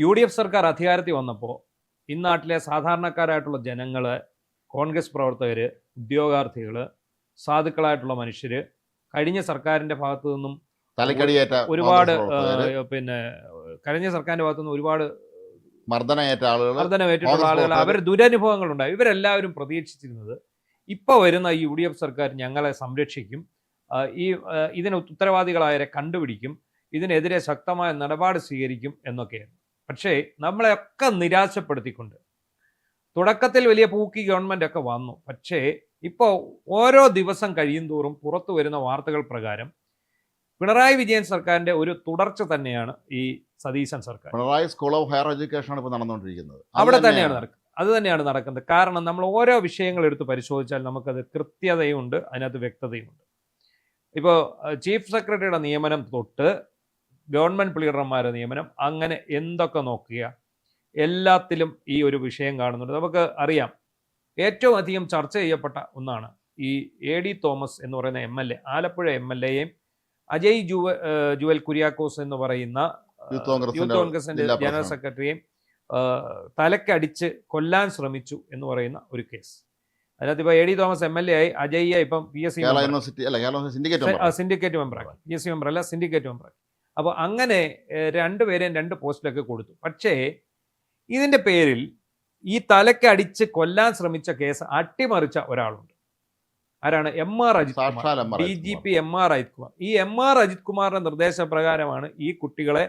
UDF സർക്കാർ അധികാരത്തിൽ വന്നപ്പോൾ ഇന്നാട്ടിലെ സാധാരണക്കാരായിട്ടുള്ള ജനങ്ങൾ, കോൺഗ്രസ് പ്രവർത്തകർ, ഉദ്യോഗാർത്ഥികൾ, സാധുക്കളായിട്ടുള്ള മനുഷ്യർ, കഴിഞ്ഞ സർക്കാരിൻ്റെ ഭാഗത്തു നിന്നും ഒരുപാട് കഴിഞ്ഞ സർക്കാരിൻ്റെ ഭാഗത്തു നിന്ന് ഒരുപാട് മർദ്ദനമേറ്റിട്ടുള്ള ആളുകൾ, അവർ ദുരനുഭവങ്ങളുണ്ടായി. ഇവരെല്ലാവരും പ്രതീക്ഷിച്ചിരുന്നത് ഇപ്പോൾ വരുന്ന ഈ UDF സർക്കാർ ഞങ്ങളെ സംരക്ഷിക്കും, ഇതിന് ഉത്തരവാദികളായവരെ കണ്ടുപിടിക്കും, ഇതിനെതിരെ ശക്തമായ നിലപാട് സ്വീകരിക്കും എന്നൊക്കെയാണ്. പക്ഷേ നമ്മളെയൊക്കെ നിരാശപ്പെടുത്തിക്കൊണ്ട് തുടക്കത്തിൽ വലിയ പൂക്കി ഗവൺമെൻറ് ഒക്കെ വന്നു. പക്ഷേ ഇപ്പോൾ ഓരോ ദിവസം കഴിയും തോറും പുറത്തു വരുന്ന വാർത്തകൾ പ്രകാരം പിണറായി വിജയൻ സർക്കാരിൻ്റെ ഒരു തുടർച്ച തന്നെയാണ് ഈ സതീശൻ സർക്കാർ. Pinarayi school of higher education ആണ് ഇപ്പോൾ നടന്നുകൊണ്ടിരിക്കുന്നത്. അവിടെ തന്നെയാണ് നടക്കുന്നത്. അത് തന്നെയാണ് നടക്കുന്നത്. കാരണം നമ്മൾ ഓരോ വിഷയങ്ങൾ എടുത്ത് പരിശോധിച്ചാൽ നമുക്കത് കൃത്യതയുണ്ട്, അതിനകത്ത് വ്യക്തതയുമുണ്ട്. ഇപ്പോൾ ചീഫ് സെക്രട്ടറിയുടെ നിയമനം തൊട്ട് ഗവൺമെൻറ് പ്ലീഡർമാരുടെ നിയമനം, അങ്ങനെ എന്തൊക്കെ നോക്കുക എല്ലാത്തിലും ഈ ഒരു വിഷയം കാണുന്നുണ്ട്. നമുക്ക് അറിയാം, ഏറ്റവും അധികം ചർച്ച ചെയ്യപ്പെട്ട ഒന്നാണ് ഈ AD തോമസ് എന്ന് പറയുന്ന MLA, ആലപ്പുഴ MLAയെയും അജയ് ജുവൽ കുര്യാക്കോസ് എന്ന് പറയുന്ന യൂത്ത് കോൺഗ്രസിൻ്റെ ജനറൽ സെക്രട്ടറിയെയും തലക്കടിച്ച് കൊല്ലാൻ ശ്രമിച്ചു എന്ന് പറയുന്ന ഒരു കേസ്. അതിനകത്ത് ഇപ്പോൾ AD തോമസ് MLA ആയി, അജയ്യ ഇപ്പം PSC സിൻഡിക്കേറ്റ് മെമ്പറാക്കി, PSC മെമ്പറല്ല സിൻഡിക്കേറ്റ് മെമ്പറാക്കി. അപ്പോൾ അങ്ങനെ രണ്ടുപേരെയും 2 പോസ്റ്റിലൊക്കെ കൊടുത്തു. പക്ഷേ ഇതിൻ്റെ പേരിൽ ഈ തലക്കടിച്ച് കൊല്ലാൻ ശ്രമിച്ച കേസ് അട്ടിമറിച്ച ഒരാളുണ്ട്. ആരാണ്? MR Ajith Kumar, DGP MR Ajith Kumar. ഈ MR അജിത് കുമാറിന്റെ നിർദ്ദേശപ്രകാരമാണ് ഈ കുട്ടികളെ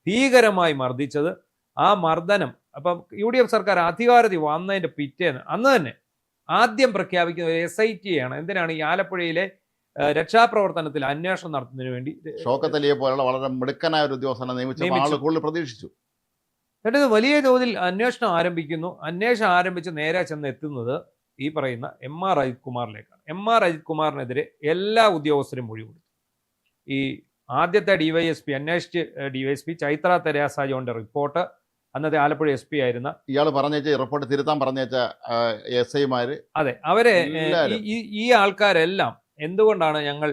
ഭീകരമായി മർദ്ദിച്ചത്. ആ മർദ്ദനം അപ്പം UDF സർക്കാർ അധികാരത്തിൽ വന്നതിൻ്റെ പിറ്റേന്ന് അന്ന് തന്നെ ആദ്യം പ്രഖ്യാപിക്കുന്ന ഒരു SIT ആണ്. എന്തിനാണ്? ഈ ആലപ്പുഴയിലെ രക്ഷാപ്രവർത്തനത്തിൽ അന്വേഷണം നടത്തുന്നതിന് വേണ്ടി ഷൗക്കത്ത് അലിയെ പോലുള്ള വളരെ മിടുക്കനായ ഒരു ഉദ്യോഗസ്ഥനെ നിയമിച്ചു പ്രതീക്ഷിച്ചു. എന്നിട്ട് വലിയ തോതിൽ അന്വേഷണം ആരംഭിക്കുന്നു. അന്വേഷണം ആരംഭിച്ച് നേരെ ചെന്ന് എത്തുന്നത് ഈ പറയുന്ന MR അജിത് കുമാറിലേക്കാണ്. MR അജിത് കുമാറിനെതിരെ എല്ലാ ഉദ്യോഗസ്ഥരും മൊഴി കൊടുത്തു. ഈ ആദ്യത്തെ അന്വേഷിച്ച് DYSP ചൈത്ര തെരേസ ജോണിന്റെ റിപ്പോർട്ട്, അന്നത്തെ ആലപ്പുഴ SP ആയിരുന്ന ഇയാൾ പറഞ്ഞേച്ച റിപ്പോർട്ട് തിരുത്താൻ പറഞ്ഞേച്ച SIമാര്, അതെ, അവരെ ഈ ആൾക്കാരെല്ലാം എന്തുകൊണ്ടാണ് ഞങ്ങൾ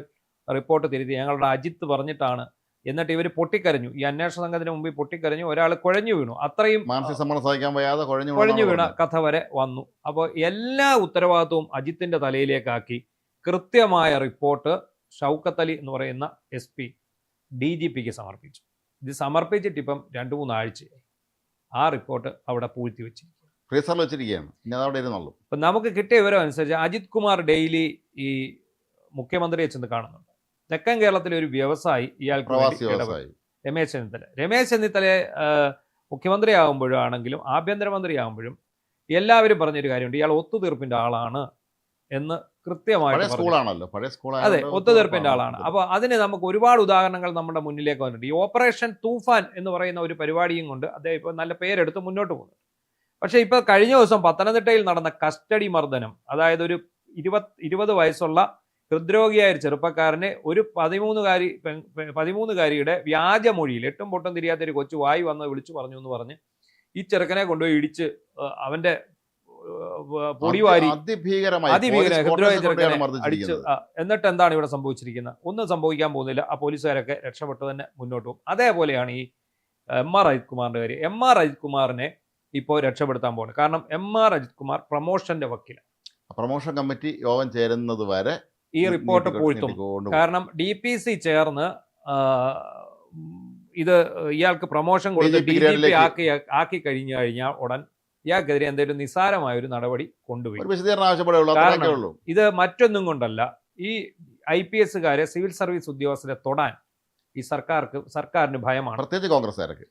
റിപ്പോർട്ട് തിരുത്തി, ഞങ്ങളുടെ അജിത്ത് പറഞ്ഞിട്ടാണ്, എന്നിട്ട് ഇവർ പൊട്ടിക്കരഞ്ഞു. ഈ അന്വേഷണ സംഘത്തിന് മുമ്പിൽ പൊട്ടിക്കരഞ്ഞു. ഒരാൾ കുഴഞ്ഞു വീണു. അത്രയും മാനസിക സമ്മർദ്ദം സഹിക്കാൻ വയ്യാതെ കുഴഞ്ഞു വീണ കഥ വരെ വന്നു. അപ്പോൾ എല്ലാ ഉത്തരവാദിത്വവും അജിത്തിന്റെ തലയിലേക്കാക്കി കൃത്യമായ റിപ്പോർട്ട് ഷൗക്കത്ത് അലി എന്ന് പറയുന്ന SP DGPക്ക് സമർപ്പിച്ചു. ഇത് സമർപ്പിച്ചിട്ട് ഇപ്പം 2-3 ആഴ്ചയായി. ആ റിപ്പോർട്ട് അവിടെ പൂഴ്ത്തി വെച്ചിരിക്കുകയാണ്. ഇപ്പം നമുക്ക് കിട്ടിയ വിവരം അനുസരിച്ച് അജിത് കുമാർ ഡെയിലി ഈ മുഖ്യമന്ത്രിയെ ചെന്ന് കാണുന്നുണ്ട്. തെക്കൻ കേരളത്തിലെ ഒരു വ്യവസായി, ഇയാൾക്ക് രമേശ് ചെന്നിത്തല മുഖ്യമന്ത്രിയാകുമ്പോഴാണെങ്കിലും ആഭ്യന്തരമന്ത്രിയാകുമ്പോഴും എല്ലാവരും പറഞ്ഞൊരു കാര്യമുണ്ട്, ഇയാൾ ഒത്തുതീർപ്പിന്റെ ആളാണ് എന്ന് കൃത്യമായിട്ട്. അതെ, ഒത്തുതീർപ്പിന്റെ ആളാണ്. അപ്പോൾ അതിന് നമുക്ക് ഒരുപാട് ഉദാഹരണങ്ങൾ നമ്മുടെ മുന്നിലേക്ക് വന്നിട്ടുണ്ട്. ഈ ഓപ്പറേഷൻ തൂഫാൻ എന്ന് പറയുന്ന ഒരു പരിപാടിയും കൊണ്ട് അദ്ദേഹം ഇപ്പോൾ നല്ല പേരെടുത്ത് മുന്നോട്ട് പോകുന്നു. പക്ഷേ ഇപ്പോൾ കഴിഞ്ഞ ദിവസം പത്തനംതിട്ടയിൽ നടന്ന കസ്റ്റഡി മർദ്ദനം, അതായത് ഒരു 20 വയസ്സുള്ള ഹൃദ്രോഗിയായ ഒരു ചെറുപ്പക്കാരനെ ഒരു 13-കാരിയുടെ വ്യാജമൊഴിയിൽ, 8ഉം പൊട്ടും തിരിയാത്തൊരു കൊച്ചു വായി വന്ന് വിളിച്ചു പറഞ്ഞു എന്ന് പറഞ്ഞ് ഈ ചെറുക്കനെ കൊണ്ടുപോയി ഇടിച്ച് അവന്റെ പൊടിവാരി ഹൃദ്രോഗ ചെറുക്കനെ അടിച്ച്. എന്നിട്ട് എന്താണ് ഇവിടെ സംഭവിച്ചിരിക്കുന്നത്? ഒന്നും സംഭവിക്കാൻ പോകുന്നില്ല. ആ പോലീസുകാരൊക്കെ രക്ഷപ്പെട്ടു തന്നെ മുന്നോട്ട് പോകും. അതേപോലെയാണ് ഈ MR അജിത് കുമാറിന്റെ കാര്യം. MR അജിത് കുമാറിനെ ഇപ്പോൾ രക്ഷപ്പെടുത്താൻ പോകുന്നത്. കാരണം MR അജിത് കുമാർ പ്രൊമോഷന്റെ വക്കീലാണ്. പ്രൊമോഷൻ കമ്മിറ്റി യോഗം ചേരുന്നത് വരെ ഈ റിപ്പോർട്ട് പൂഴ്ത്തും. കാരണം DPC ചേർന്ന് ഇത് ഇയാൾക്ക് പ്രൊമോഷൻ കൊടുത്ത് DGP ആക്കി കഴിഞ്ഞാൽ ഉടൻ ഇയാൾക്കെതിരെ എന്തെങ്കിലും നിസ്സാരമായ ഒരു നടപടി കൊണ്ടുപോയി. ഇത് മറ്റൊന്നും കൊണ്ടല്ല, ഈ IPSകാരെ, സിവിൽ സർവീസ് ഉദ്യോഗസ്ഥരെ തൊടാൻ ഈ സർക്കാരിന് ഭയമാണ്, പ്രത്യേകിച്ച് കോൺഗ്രസ്സുകാർക്ക്.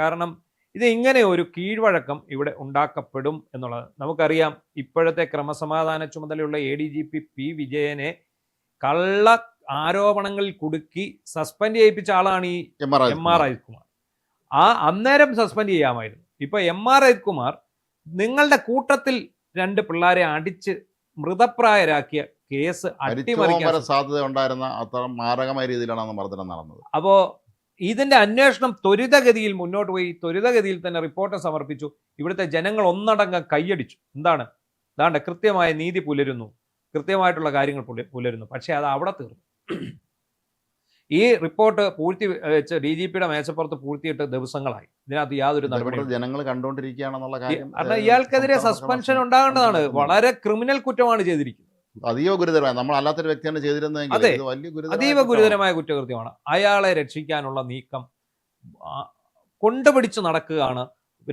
കാരണം ഇത് ഇങ്ങനെ ഒരു കീഴ്വഴക്കം ഇവിടെ ഉണ്ടാക്കപ്പെടും എന്നുള്ളത് നമുക്കറിയാം. ഇപ്പോഴത്തെ ക്രമസമാധാന ചുമതലയുള്ള ADGP P വിജയനെ കള്ള ആരോപണങ്ങളിൽ കുടുക്കി സസ്പെൻഡ് ചെയ്യിപ്പിച്ച ആളാണ് ഈ MR അജിത് കുമാർ. അന്നേരം സസ്പെൻഡ് ചെയ്യാമായിരുന്നു. ഇപ്പൊ MR അജിത് കുമാർ നിങ്ങളുടെ കൂട്ടത്തിൽ 2 പിള്ളേരെ അടിച്ച് മൃതപ്രായരാക്കിയ കേസ് അട്ടിമറിക്കാൻ സാധ്യത ഉണ്ടായിരുന്ന അത്ര മാരകമായ രീതിയിലാണ് മർദ്ദനം നടന്നത്. അപ്പോ ഇതിന്റെ അന്വേഷണം ത്വരിതഗതിയിൽ മുന്നോട്ട് പോയി. ത്വരിതഗതിയിൽ തന്നെ റിപ്പോർട്ട് സമർപ്പിച്ചു. ഇവിടുത്തെ ജനങ്ങൾ ഒന്നടങ്കം കൈയടിച്ചു. അതാണ്ട് കൃത്യമായ നീതി പുലരുന്നു, കൃത്യമായിട്ടുള്ള കാര്യങ്ങൾ പുലരുന്നു. പക്ഷേ അത് അവിടെ തീർന്നു. ഈ റിപ്പോർട്ട് പൂഴ്ത്തി വെച്ച് DGPയുടെ മേശപ്പുറത്ത് പൂഴ്ത്തിയിട്ട് ദിവസങ്ങളായി. ഇതിനകത്ത് യാതൊരു നടപടിയും ജനങ്ങൾ കണ്ടുകൊണ്ടിരിക്കുകയാണെന്നുള്ള കാര്യം കാരണം ഇയാൾക്കെതിരെ സസ്പെൻഷൻ ഉണ്ടാകേണ്ടതാണ്. വളരെ ക്രിമിനൽ കുറ്റമാണ് ചെയ്തിരിക്കുന്നത്. അതീവ ഗുരുതരമായ നമ്മൾ അല്ലാത്തൊരു വ്യക്തിയാണ് ചെയ്തിരുന്നതെങ്കിൽ അതെ, ഇത് വലിയ അതീവ ഗുരുതരമായ കുറ്റകൃത്യമാണ്. അയാളെ രക്ഷിക്കാനുള്ള നീക്കം കൊണ്ടുപിടിച്ച് നടക്കുകയാണ്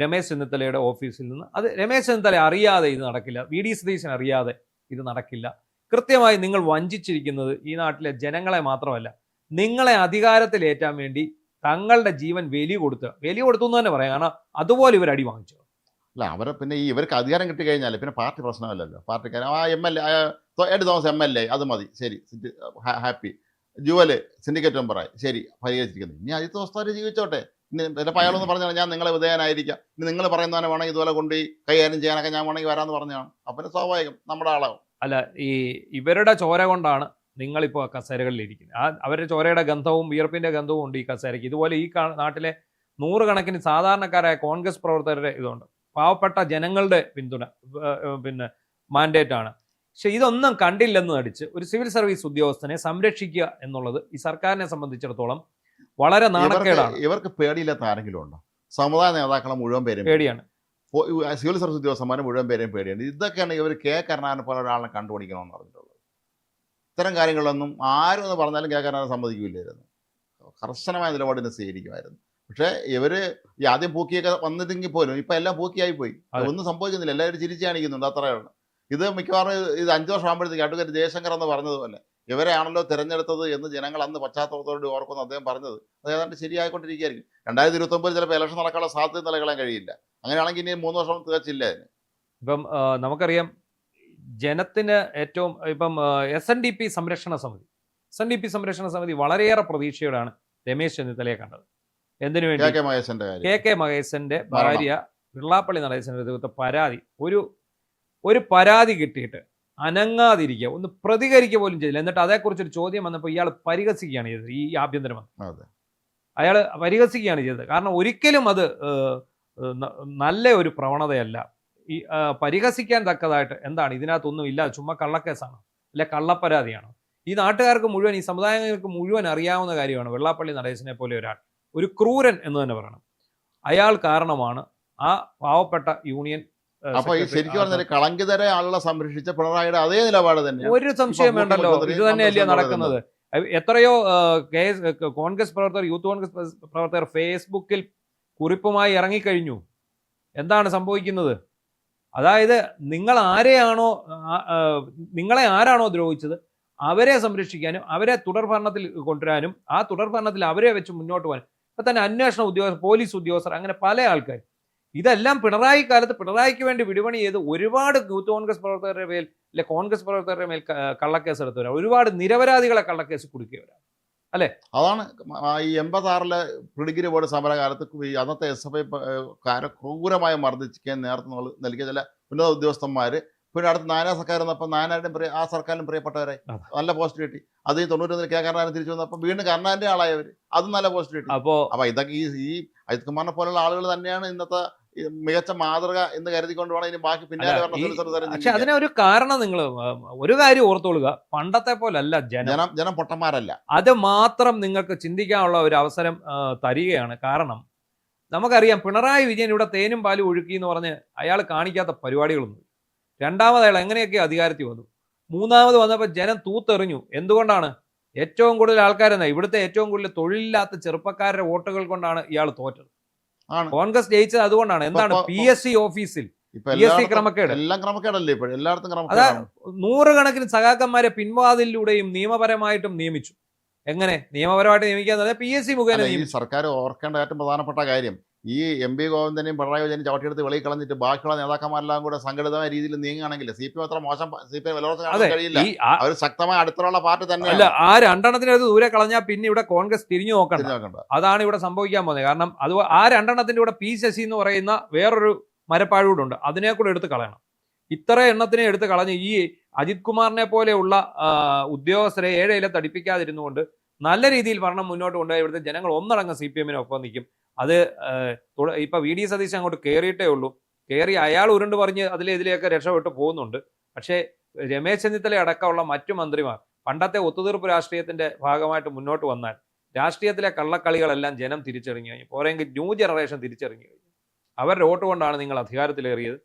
രമേശ് ചെന്നിത്തലയുടെ ഓഫീസിൽ നിന്ന്. അത് രമേശ് ചെന്നിത്തല അറിയാതെ ഇത് നടക്കില്ല, VD സതീശൻ അറിയാതെ ഇത് നടക്കില്ല. കൃത്യമായി നിങ്ങൾ വഞ്ചിച്ചിരിക്കുന്നത് ഈ നാട്ടിലെ ജനങ്ങളെ മാത്രമല്ല, നിങ്ങളെ അധികാരത്തിലേറ്റാൻ വേണ്ടി തങ്ങളുടെ ജീവൻ വലി കൊടുത്തു എന്ന് തന്നെ പറയാം. കാരണം അതുപോലെ ഇവർ അടി വാങ്ങിച്ചു. അല്ല അവരെ പിന്നെ ഇവർക്ക് അധികാരം കിട്ടിക്കഴിഞ്ഞാൽ പിന്നെ പാർട്ടി പ്രശ്നമല്ലല്ലോ. പാർട്ടിക്കാർ MLA എഡ് തോമസ് MLA അത് മതി, ശരി, ഹാപ്പി. ജുവല് സിൻഡിക്കേറ്റ് മെമ്പറായി, ശരി, പരിഹരിച്ചിരിക്കുന്നു. ഇനി അജിത് തോസ്താർ ജീവിച്ചോട്ടെ. ഇനി ചിലപ്പോൾ അയാളൊന്ന് പറഞ്ഞാൽ ഞാൻ നിങ്ങളെ വിധേയനായിരിക്കാം, ഇനി നിങ്ങൾ പറയുന്നവനെ വേണമെങ്കിൽ ഇതുപോലെ കൊണ്ട് കൈകാര്യം ചെയ്യാനൊക്കെ ഞാൻ വേണമെങ്കിൽ വരാമെന്ന് പറഞ്ഞാണ്. അപ്പം സ്വാഭാവികം നമ്മുടെ ആളാവും. അല്ല, ഈ ഇവരുടെ ചോര കൊണ്ടാണ് നിങ്ങളിപ്പോൾ കസേരകളിൽ ഇരിക്കുന്നത്. അവരുടെ ചോരയുടെ ഗന്ധവും വിയർപ്പിൻ്റെ ഗന്ധവും ഉണ്ട് ഈ കസേരയ്ക്ക്. ഇതുപോലെ ഈ നാട്ടിലെ നൂറുകണക്കിന് സാധാരണക്കാരായ കോൺഗ്രസ് പ്രവർത്തകരുടെ ഇതുണ്ട്, പാവപ്പെട്ട ജനങ്ങളുടെ പിന്തുണ, പിന്നെ മാൻഡേറ്റ് ആണ്. പക്ഷെ ഇതൊന്നും കണ്ടില്ലെന്ന് നടിച്ച് ഒരു സിവിൽ സർവീസ് ഉദ്യോഗസ്ഥനെ സംരക്ഷിക്കുക എന്നുള്ളത് ഈ സർക്കാരിനെ സംബന്ധിച്ചിടത്തോളം വളരെ നാണക്കേടാണ്. ഇവർക്ക് പേടിയില്ലാത്ത ആരെങ്കിലും ഉണ്ടോ? സമുദായ നേതാക്കളെ മുഴുവൻ പേരും പേടിയാണ്, സിവിൽ സർവീസ് ഉദ്യോഗസ്ഥന്മാരെ മുഴുവൻ പേരെയും പേടിയാണ്. ഇതൊക്കെയാണ് ഇവർ കരുണാകരനെ പോലെ ഒരാളെ കണ്ടുപിടിക്കണമെന്ന് പറഞ്ഞിട്ടുള്ളത്. ഇത്തരം കാര്യങ്ങളൊന്നും ആരും എന്ന് പറഞ്ഞാലും കരുണാകരനെ സമ്മതിക്കില്ലായിരുന്നു. കർശനമായ നിലപാടിനെ സ്വീകരിക്കുമായിരുന്നു. പക്ഷേ ഇവര് ഈ ആദ്യം പൂക്കിയൊക്കെ വന്നിട്ടെങ്കിൽ പോലും ഇപ്പം എല്ലാം പൂക്കിയായി പോയി, ഒന്നും സംഭവിക്കുന്നില്ല. എല്ലാവരും ചിരിച്ചു കാണിക്കുന്നുണ്ട്, അത്രയാണ്. ഇത് മിക്കവാറും ഇത് 5 വർഷം ആകുമ്പോഴത്തേക്ക് അഡ്വക്കേറ്റ് ജയശങ്കർ എന്ന് പറഞ്ഞതുപോലെ ഇവരെയാണല്ലോ തിരഞ്ഞെടുത്തത് എന്ന് ജനങ്ങൾ അന്ന് പശ്ചാത്തലത്തോട് ഓർക്കുന്നു അദ്ദേഹം പറഞ്ഞത്. അത് ഏതാണ്ട് ശരിയായിക്കൊണ്ടിരിക്കുകയായിരിക്കും. 2029 ചിലപ്പോൾ ഇലക്ഷൻ നടക്കാനുള്ള സാധ്യത നിലകളാൻ കഴിയില്ല. അങ്ങനെയാണെങ്കിൽ ഇനി 3 വർഷം തികച്ചില്ല അതിന്. ഇപ്പം നമുക്കറിയാം ജനത്തിന് ഏറ്റവും ഇപ്പം SNDP സംരക്ഷണ സമിതി വളരെയേറെ പ്രതീക്ഷയോടാണ് രമേശ് ചെന്നിത്തലയെ കണ്ടത്. എന്തിനു വേണ്ടി? KK മഹേശന്റെ ഭാര്യ വെള്ളാപ്പള്ളി നടേശന്റെ നേതൃത്വത്തെ പരാതി, ഒരു പരാതി കിട്ടിയിട്ട് അനങ്ങാതിരിക്കുക, ഒന്ന് പ്രതികരിക്കുക പോലും ചെയ്തില്ല. എന്നിട്ട് അതേക്കുറിച്ചൊരു ചോദ്യം വന്നപ്പോൾ ഇയാൾ പരിഹസിക്കുകയാണ് ചെയ്തത്. ഈ ആഭ്യന്തരമന്ത്രി അയാൾ പരിഹസിക്കുകയാണ് ചെയ്തത്. കാരണം ഒരിക്കലും അത് നല്ല ഒരു പ്രവണതയല്ല. ഈ പരിഹസിക്കാൻ തക്കതായിട്ട് എന്താണ് ഇതിനകത്തൊന്നും ഇല്ല, ചുമ്മാ കള്ളക്കേസാണ്, അല്ലെ കള്ളപ്പരാതിയാണ്. ഈ നാട്ടുകാർക്ക് മുഴുവൻ, ഈ സമുദായങ്ങൾക്ക് മുഴുവൻ അറിയാവുന്ന കാര്യമാണ് വെള്ളാപ്പള്ളി നടേശനെ പോലെ ഒരാൾ ഒരു ക്രൂരൻ എന്ന് തന്നെ പറയണം. അയാൾ കാരണമാണ് ആ പാവപ്പെട്ട യൂണിയൻ. അപ്പൊ ഈ ശരിക്കും പറഞ്ഞാൽ കളങ്കിതരെ ആളുകളെ സംരക്ഷിച്ച പിണറായിയുടെ അതേ നിലപാട് തന്നെ, ഒരു സംശയം വേണ്ടല്ലോ. ഇത് തന്നെയല്ലേ നടക്കുന്നത്. എത്രയോ കോൺഗ്രസ് പ്രവർത്തകർ, യൂത്ത് കോൺഗ്രസ് പ്രവർത്തകർ ഫേസ്ബുക്കിൽ കുറിപ്പുമായി ഇറങ്ങിക്കഴിഞ്ഞു. എന്താണ് സംഭവിക്കുന്നത്? അതായത് നിങ്ങളെ ആരാണോ ദ്രോഹിച്ചത് അവരെ സംരക്ഷിക്കാനും അവരെ തുടർഭരണത്തിൽ കൊണ്ടുവരാനും ആ തുടർഭരണത്തിൽ അവരെ വെച്ച് മുന്നോട്ട് പോകാനും ഇപ്പം തന്നെ അന്വേഷണ ഉദ്യോഗസ്ഥർ, പോലീസ് ഉദ്യോഗസ്ഥർ, അങ്ങനെ പല ആൾക്കാർ. ഇതെല്ലാം പിണറായി കാലത്ത് പിണറായിക്ക് വേണ്ടി വിടുപണി ചെയ്ത് ഒരുപാട് യൂത്ത് കോൺഗ്രസ് പ്രവർത്തകരുടെ മേൽ, അല്ലെ കോൺഗ്രസ് പ്രവർത്തകരുടെ മേൽ കള്ളക്കേസ് എടുത്തവരാണ്. ഒരുപാട് നിരപരാധികളെ കള്ളക്കേസ് കുടുക്കിയവരാണ്, അല്ലേ? അതാണ് ഈ 86 പ്രിഡിഗ്രി ബോർഡ് സമരകാലത്ത് അന്നത്തെ SFI ക്രൂരമായി മർദ്ദിക്കാൻ നേതൃത്വം നൽകിയ ചില ഉന്നത ഉദ്യോഗസ്ഥന്മാർ പിന്നെ അടുത്ത് നാനാ സർക്കാർ വന്നപ്പോൾ നാനാരുടെയും ആ സർക്കാരിലും പ്രിയപ്പെട്ടവരായി നല്ല പോസ്റ്റ് കിട്ടി. അത് 91 കരുണാകരൻ തിരിച്ചു വന്നപ്പോൾ വീണ്ടും കരുണാകരൻ്റെ ആളായവർ, അതും നല്ല പോസ്റ്റ് കിട്ടി. അപ്പോൾ ഇതൊക്കെ ഈ അജിത് കുമാറിനെ പോലുള്ള ആളുകൾ തന്നെയാണ് ഇന്നത്തെ മികച്ച മാതൃക എന്ന് കരുതിക്കൊണ്ട് വേണം ഇനി ബാക്കി പിന്നാലെ. പക്ഷെ അതിനെ ഒരു കാരണം നിങ്ങൾ ഒരു കാര്യം ഓർത്തോളുക, പണ്ടത്തെ പോലല്ല ജനം പൊട്ടന്മാരല്ല. അത് മാത്രം നിങ്ങൾക്ക് ചിന്തിക്കാനുള്ള ഒരു അവസരം തരികയാണ്. കാരണം നമുക്കറിയാം പിണറായി വിജയൻ ഇവിടെ തേനും പാലും ഒഴുക്കി എന്ന് പറഞ്ഞ് അയാൾ കാണിക്കാത്ത പരിപാടികളൊന്നും. രണ്ടാമത് അയാൾ എങ്ങനെയൊക്കെ അധികാരത്തിൽ വന്നു, മൂന്നാമത് വന്നപ്പോൾ ജനം തൂത്തെറിഞ്ഞു. എന്തുകൊണ്ടാണ്? ഏറ്റവും കൂടുതൽ ആൾക്കാരെന്നാ ഇവിടുത്തെ ഏറ്റവും കൂടുതൽ തൊഴിലില്ലാത്ത ചെറുപ്പക്കാരുടെ വോട്ടുകൾ കൊണ്ടാണ് ഇയാൾ തോറ്റത്. കോൺഗ്രസ് ജയിച്ചത് അതുകൊണ്ടാണ്. എന്താണ്? PSC ഓഫീസിൽ PSC ക്രമക്കേട്, എല്ലാം ക്രമക്കേടല്ലേ ഇപ്പോൾ എല്ലായിടത്തും. അതാ നൂറുകണക്കിന് സഖാക്കന്മാരെ പിൻവാതിലൂടെയും നിയമപരമായിട്ടും നിയമിച്ചു. എങ്ങനെ നിയമപരമായിട്ട് നിയമിക്കാന്ന്? PSC മുഖേന. ഈ സർക്കാർ ഓർക്കേണ്ട ഏറ്റവും പ്രധാനപ്പെട്ട കാര്യം, ഈ MP ഗോവിന്ദനെയും പിണറായി വിജയനെയും ചവിട്ടിയെടുത്ത് വെളിയിൽ കളഞ്ഞിട്ട് ബാക്കിയുള്ള നേതാക്കന്മാരെല്ലാം കൂടെ സംഘടിതമായ രീതിയിൽ നീങ്ങുകയാണെങ്കിൽ CPM അത്ര മോശം, CPM വിലവർത്തനം കഴിയില്ല. അവർ ശക്തമായ അടുത്തുള്ള പാർട്ടി തന്നെ അല്ല. ആ രണ്ടെണ്ണത്തിനടുത്ത് ദൂരെ കളഞ്ഞാൽ പിന്നെ ഇവിടെ കോൺഗ്രസ് തിരിഞ്ഞു നോക്കണ്ട. അതാണ് ഇവിടെ സംഭവിക്കാൻ പോകുന്നത്. കാരണം അത് ആ രണ്ടെണ്ണത്തിന്റെ കൂടെ P ശശി എന്ന് പറയുന്ന വേറൊരു മരപ്പാഴൂടുണ്ട്, അതിനെ കൂടെ എടുത്ത് കളയണം. ഇത്ര എണ്ണത്തിനെ എടുത്ത് കളഞ്ഞ് ഈ അജിത് കുമാറിനെ പോലെയുള്ള ഉദ്യോഗസ്ഥരെ 7 ഇല തടിപ്പിക്കാതിരുന്നുകൊണ്ട് നല്ല രീതിയിൽ ഭരണം മുന്നോട്ട് കൊണ്ടുപോയി ഇവിടുത്തെ ജനങ്ങൾ ഒന്നടങ്കം CPM-നൊപ്പം നിൽക്കും. അത് ഇപ്പൊ VD സതീശൻ അങ്ങോട്ട് കയറിയിട്ടേ ഉള്ളൂ. കയറി അയാൾ ഉരുണ്ട് പറഞ്ഞ് ഇതിലെയൊക്കെ രക്ഷപ്പെട്ട് പോകുന്നുണ്ട്. പക്ഷേ രമേശ് ചെന്നിത്തല അടക്കമുള്ള മറ്റു മന്ത്രിമാർ പണ്ടത്തെ ഒത്തുതീർപ്പ് രാഷ്ട്രീയത്തിന്റെ ഭാഗമായിട്ട് മുന്നോട്ട് വന്നാൽ രാഷ്ട്രീയത്തിലെ കള്ളക്കളികളെല്ലാം ജനം തിരിച്ചറിഞ്ഞു കഴിഞ്ഞു. പോരെങ്കിൽ ന്യൂ ജനറേഷൻ തിരിച്ചറിഞ്ഞു കഴിഞ്ഞു. അവരുടെ വോട്ട് കൊണ്ടാണ് നിങ്ങൾ അധികാരത്തിലേറിയത്.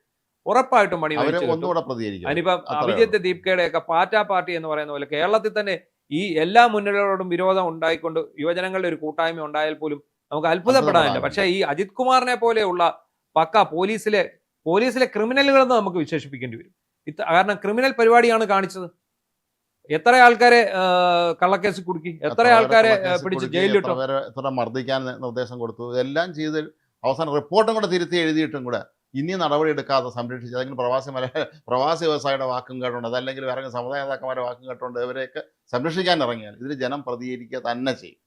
ഉറപ്പായിട്ടും പണി അവരെ വലിച്ചു കിട്ടും. ഒന്നുകൂടെ പ്രതികരിക്കും. അതിനിപ്പം അത്രേ അഭിജിത്ത് ദീപ്കയുടെ ഒക്കെ പാറ്റ പാർട്ടി എന്ന് പറയുന്ന പോലെ കേരളത്തിൽ തന്നെ ഈ എല്ലാ മുന്നണികളോടും വിരോധം ഉണ്ടായിക്കൊണ്ട് യുവജനങ്ങളുടെ ഒരു കൂട്ടായ്മ ഉണ്ടായാൽ പോലും നമുക്ക് അത്ഭുതപ്പെടാനില്ല. പക്ഷേ ഈ അജിത് കുമാറിനെ പോലെയുള്ള പക്ക പോലീസിലെ ക്രിമിനലുകളെന്ന് നമുക്ക് വിശേഷിപ്പിക്കേണ്ടി വരും. കാരണം ക്രിമിനൽ പരിപാടിയാണ് കാണിച്ചത്. എത്ര ആൾക്കാരെ കള്ളക്കേസ് കുടുക്കി, എത്ര ആൾക്കാരെ പിടിച്ച് ജയിലിലിട്ടു, എത്ര മർദ്ദിക്കാൻ നിർദ്ദേശം കൊടുത്തു, എല്ലാം ചെയ്ത് അവസാനം റിപ്പോർട്ടും കൂടെ തിരുത്തി എഴുതിയിട്ടും കൂടെ ഇനി നടപടി എടുക്കാതെ സംരക്ഷിച്ച് അതെങ്കിലും പ്രവാസി വ്യവസായിയുടെ വാക്കും കേട്ടുണ്ട്, അതല്ലെങ്കിൽ വേറെ സമുദായ നേതാക്കന്മാരുടെ വാക്കും കേട്ടുകൊണ്ട് ഇവരെയൊക്കെ സംരക്ഷിക്കാൻ ഇറങ്ങിയാൽ ഇതിൽ ജനം പ്രതികരിക്കുക തന്നെ ചെയ്യും.